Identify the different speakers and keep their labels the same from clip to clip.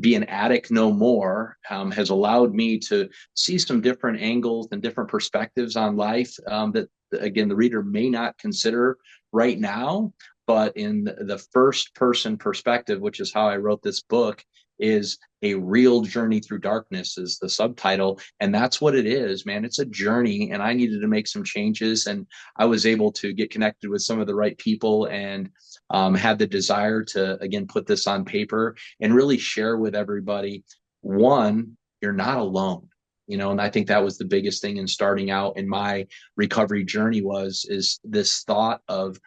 Speaker 1: be an addict no more has allowed me to see some different angles and different perspectives on life that, again, the reader may not consider right now. But in the first person perspective, which is how I wrote this book, is a real journey through darkness is the subtitle. And that's what it is, man. It's a journey. And I needed to make some changes. And I was able to get connected with some of the right people and had the desire to, again, put this on paper and really share with everybody. One, you're not alone. And I think that was the biggest thing in starting out in my recovery journey is this thought of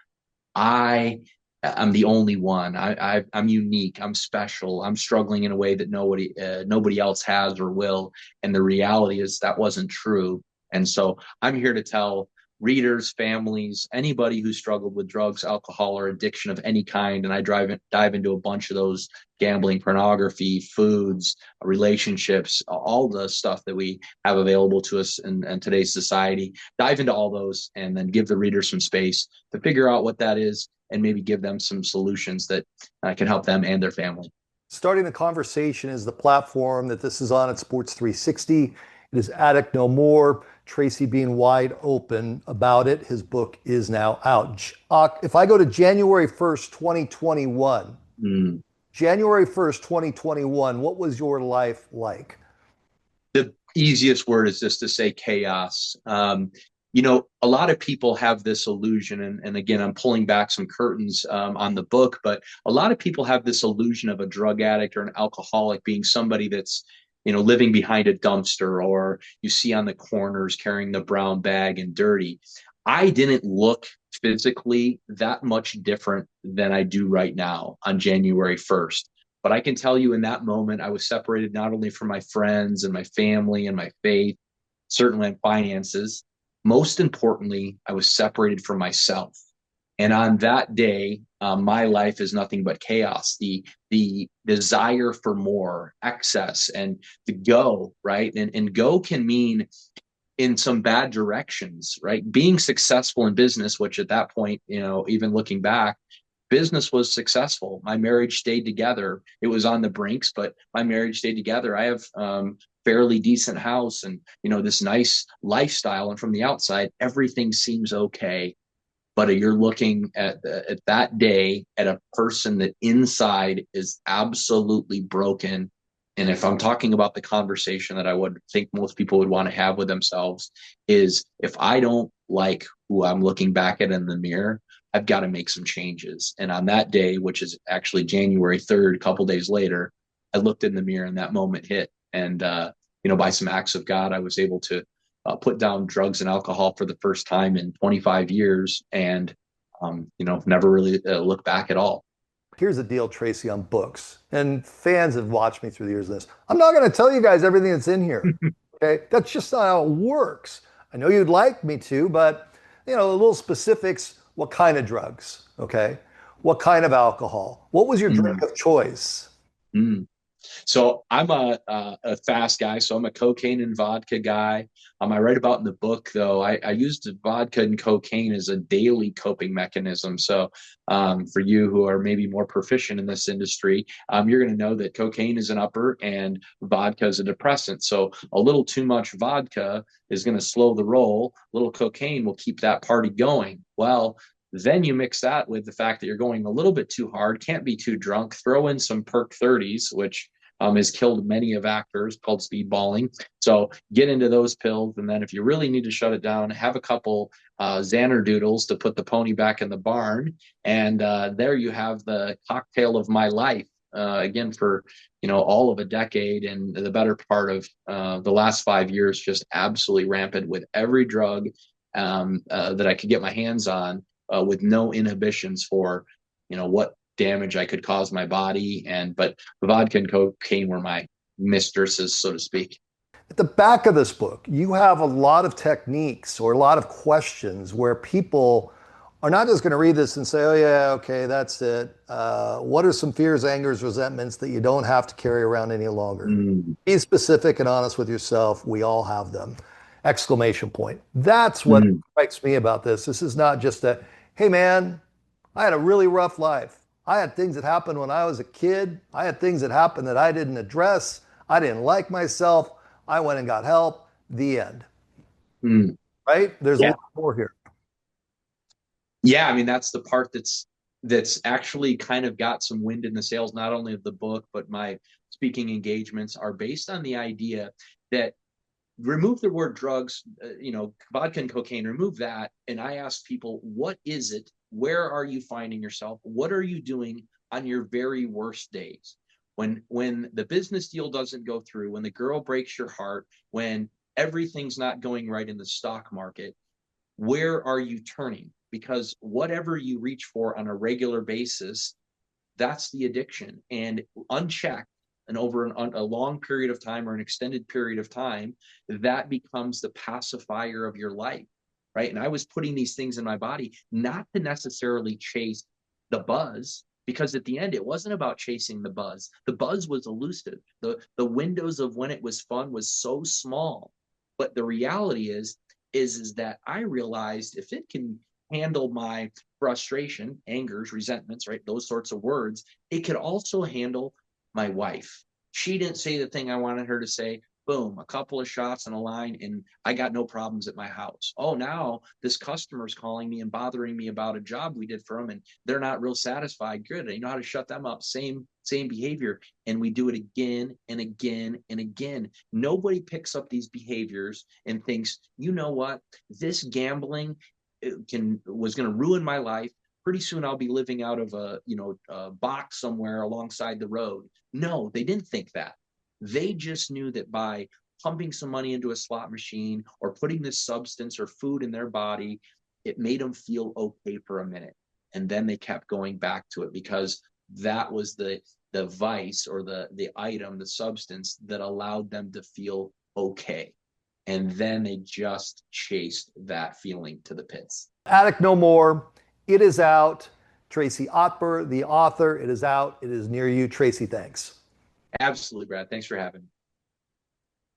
Speaker 1: I'm the only one. I'm unique. I'm special. I'm struggling in a way that nobody else has or will. And the reality is that wasn't true. And so I'm here to tell readers, families, anybody who struggled with drugs, alcohol, or addiction of any kind. And I dive into a bunch of those: gambling, pornography, foods, relationships, all the stuff that we have available to us in today's society. Dive into all those and then give the reader some space to figure out what that is and maybe give them some solutions that can help them and their family.
Speaker 2: Starting the Conversation is the platform that this is on at Sports 360. It is Addict No More. Tracy being wide open about it. His book is now out. If I go to January 1st, 2021, January 1st, 2021, what was your life like?
Speaker 1: The easiest word is just to say chaos. A lot of people have this illusion, and again, I'm pulling back some curtains on the book, but a lot of people have this illusion of a drug addict or an alcoholic being somebody that's, living behind a dumpster, or you see on the corners carrying the brown bag and dirty. I didn't look physically that much different than I do right now on January 1st. But I can tell you in that moment, I was separated not only from my friends and my family and my faith, certainly my finances. Most importantly, I was separated from myself. And on that day, my life is nothing but chaos. The desire for more, excess, and the go, right? And go can mean in some bad directions, right? Being successful in business, which at that point, even looking back, business was successful. My marriage stayed together. It was on the brinks, but my marriage stayed together. I have fairly decent house and, this nice lifestyle. And from the outside, everything seems okay. But you're looking at that day at a person that inside is absolutely broken. And if I'm talking about the conversation that I would think most people would want to have with themselves, is if I don't like who I'm looking back at in the mirror, I've got to make some changes. And on that day, which is actually January 3rd, a couple days later, I looked in the mirror and that moment hit. And, by some acts of God, I was able to put down drugs and alcohol for the first time in 25 years and, never really looked back at all.
Speaker 2: Here's the deal, Tracy, on books. And fans have watched me through the years of this. I'm not going to tell you guys everything that's in here. Okay. That's just not how it works. I know you'd like me to, but, a little specifics. What kind of drugs? Okay. What kind of alcohol? What was your drink of choice?
Speaker 1: So I'm a fast guy. So I'm a cocaine and vodka guy. I write about in the book, though, I used vodka and cocaine as a daily coping mechanism. So for you who are maybe more proficient in this industry, you're going to know that cocaine is an upper and vodka is a depressant. So a little too much vodka is going to slow the roll. A little cocaine will keep that party going. Well, then you mix that with the fact that you're going a little bit too hard, can't be too drunk, throw in some perk 30s, which has killed many of actors, called speedballing. So get into those pills. And then if you really need to shut it down, have a couple Xanner doodles to put the pony back in the barn. And there you have the cocktail of my life. Again, for, all of a decade and the better part of the last 5 years, just absolutely rampant with every drug that I could get my hands on with no inhibitions for, what damage I could cause my body. But vodka and cocaine were my mistresses, so to speak.
Speaker 2: At the back of this book, you have a lot of techniques or a lot of questions where people are not just going to read this and say, oh yeah, okay, that's it. What are some fears, angers, resentments that you don't have to carry around any longer? Be specific and honest with yourself. We all have them. Exclamation point. That's what strikes me about this. This is not just a, hey man, I had a really rough life. I had things that happened when I was a kid. I had things that happened that I didn't address. I didn't like myself. I went and got help. The end.
Speaker 1: Mm.
Speaker 2: Right? There's a
Speaker 1: Yeah.
Speaker 2: lot more here.
Speaker 1: Yeah, I mean that's the part that's actually kind of got some wind in the sails, not only of the book, but my speaking engagements are based on the idea that remove the word drugs, vodka and cocaine, remove that. And I ask people, what is it? Where are you finding yourself? What are you doing on your very worst days? When the business deal doesn't go through, when the girl breaks your heart, when everything's not going right in the stock market, where are you turning? Because whatever you reach for on a regular basis, that's the addiction. And unchecked and over a long period of time or an extended period of time, that becomes the pacifier of your life. Right. And I was putting these things in my body not to necessarily chase the buzz, because at the end it wasn't about chasing the buzz. The buzz was elusive. The windows of when it was fun was so small. But the reality is that I realized if it can handle my frustration, angers, resentments, right? Those sorts of words. It could also handle my wife. She didn't say the thing I wanted her to say. Boom, a couple of shots in a line, and I got no problems at my house. Oh, now this customer's calling me and bothering me about a job we did for them, and they're not real satisfied. Good, I know how to shut them up. Same behavior, and we do it again and again and again. Nobody picks up these behaviors and thinks, you know what, this gambling was going to ruin my life. Pretty soon I'll be living out of a box somewhere alongside the road. No, they didn't think that. They just knew that by pumping some money into a slot machine or putting this substance or food in their body, it made them feel okay for a minute. And then they kept going back to it because that was the vice or the item, the substance that allowed them to feel okay. And then they just chased that feeling to the pits.
Speaker 2: Addict No More. It is out. Tracy Autber, the author. It is out. It is near you. Tracy, thanks.
Speaker 1: Absolutely, Brad. Thanks for having me.